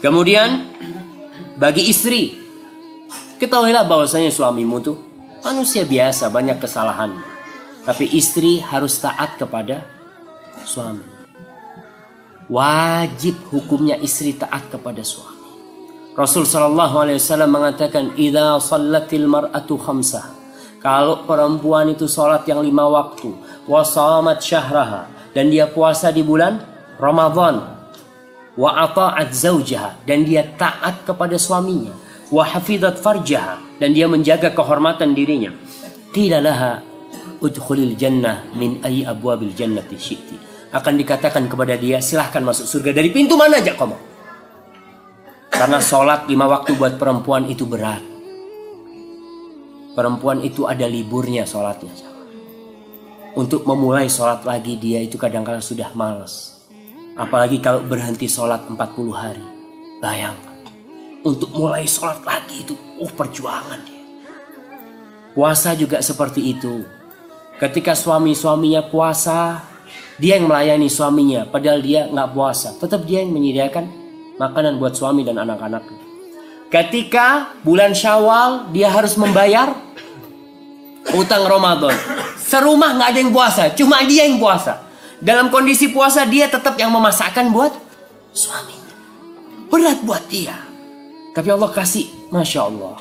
Kemudian bagi istri, ketahuilah bahwasanya suamimu tuh manusia biasa, banyak kesalahan. Tapi istri harus taat kepada suami. Wajib hukumnya istri taat kepada suami. Rasul sallallahu alaihi wasallam mengatakan, "Idza shallatil mar'atu khamsah." Kalau perempuan itu salat yang 5 waktu, wa shamat syahraha, dan dia puasa di bulan Ramadan, wa ata'at zaujaha, dan dia taat kepada suaminya, wa hafizat farjaha, dan dia menjaga kehormatan dirinya, qila laha udkhulil jannah min ayyi abwabil jannati syi'ti. Akan dikatakan kepada dia, silahkan masuk surga dari pintu mana aja kamu. Karena sholat 5 waktu buat perempuan itu berat. Perempuan itu ada liburnya sholatnya. Untuk memulai sholat lagi dia itu kadang-kadang sudah malas. Apalagi kalau berhenti sholat 40 hari. Bayangkan. Untuk mulai sholat lagi itu perjuangan dia. Puasa juga seperti itu. Ketika suaminya puasa, dia yang melayani suaminya, padahal dia nggak puasa. Tetap dia yang menyediakan makanan buat suami dan anak-anaknya. Ketika bulan Syawal, dia harus membayar utang Ramadan. Serumah nggak ada yang puasa, cuma dia yang puasa. Dalam kondisi puasa, dia tetap yang memasakkan buat suaminya. Berat buat dia. Tapi Allah kasih, Masya Allah,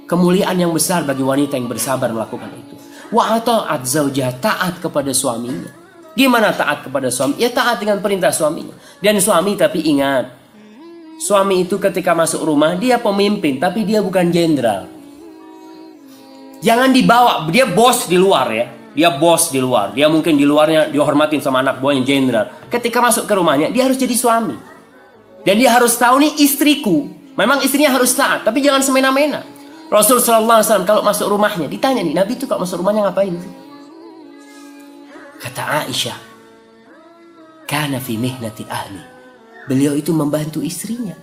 kemuliaan yang besar bagi wanita yang bersabar melakukan itu. Wa ata'at zaujah, taat kepada suaminya. Gimana taat kepada suami? Ya taat dengan perintah suaminya. Dan suami, tapi ingat, suami itu ketika masuk rumah, dia pemimpin, tapi dia bukan jenderal. Jangan dibawa, dia bos di luar ya. Dia bos di luar. Dia mungkin di luarnya dihormatin sama anak buahnya jenderal. Ketika masuk ke rumahnya, dia harus jadi suami. Dan dia harus tahu nih, istriku. Memang istrinya harus taat, tapi jangan semena-mena. Rasul sallallahu alaihi wasallam kalau masuk rumahnya, ditanya nih, Nabi itu kalau masuk rumahnya ngapain sih? Kata Aisyah, kana fi mihnati ahli. Beliau itu membantu istrinya.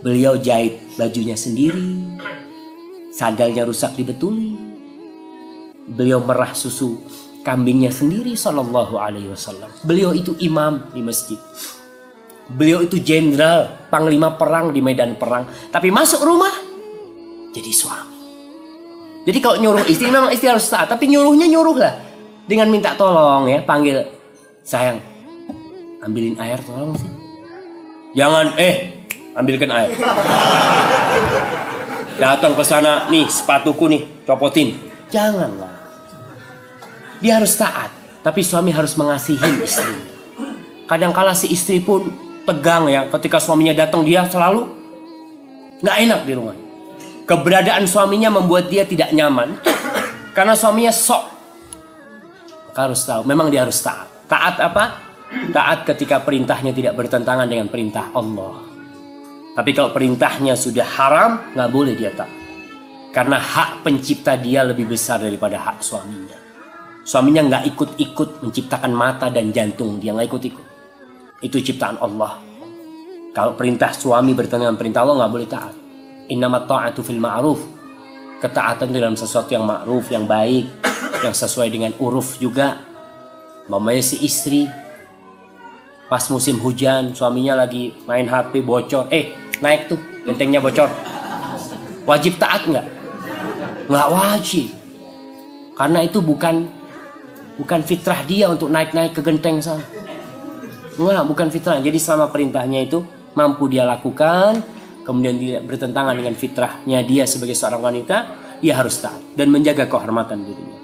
Beliau jahit bajunya sendiri, sandalnya rusak dibetuli. Beliau merah susu kambingnya sendiri sallallahu alaihi wasallam. Beliau itu imam di masjid. Beliau itu jenderal, panglima perang di medan perang. Tapi masuk rumah jadi suami. Jadi kalau nyuruh istri, memang istri harus taat, tapi nyuruhnya nyuruhlah dengan minta tolong ya, panggil, sayang, ambilin air tolong sih. Jangan, ambilkan air. Datang ke sana, nih sepatuku nih, copotin. Janganlah. Dia harus taat, tapi suami harus mengasihi istri. Kadang-kala si istri pun tegang ya, ketika suaminya datang dia selalu nggak enak di rumah. Keberadaan suaminya membuat dia tidak nyaman, karena suaminya sok. Harus tahu, memang dia harus taat. Taat apa? Taat ketika perintahnya tidak bertentangan dengan perintah Allah. Tapi kalau perintahnya sudah haram, nggak boleh dia taat. Karena hak pencipta dia lebih besar daripada hak suaminya. Suaminya nggak ikut-ikut menciptakan mata dan jantung, dia nggak ikut-ikut. Itu ciptaan Allah. Kalau perintah suami bertentangan dengan perintah Allah, nggak boleh taat. Innamat ta'atu fil ma'ruf. Ketaatan dalam sesuatu yang ma'ruf, yang baik, yang sesuai dengan uruf juga. Mamanya si istri pas musim hujan, suaminya lagi main HP bocor, naik tuh gentengnya bocor, wajib taat nggak? Nggak wajib, karena itu bukan fitrah dia untuk naik-naik ke genteng sana. Nggak, bukan fitrah. Jadi selama perintahnya itu mampu dia lakukan, kemudian tidak bertentangan dengan fitrahnya dia sebagai seorang wanita, dia harus taat dan menjaga kehormatan dirinya.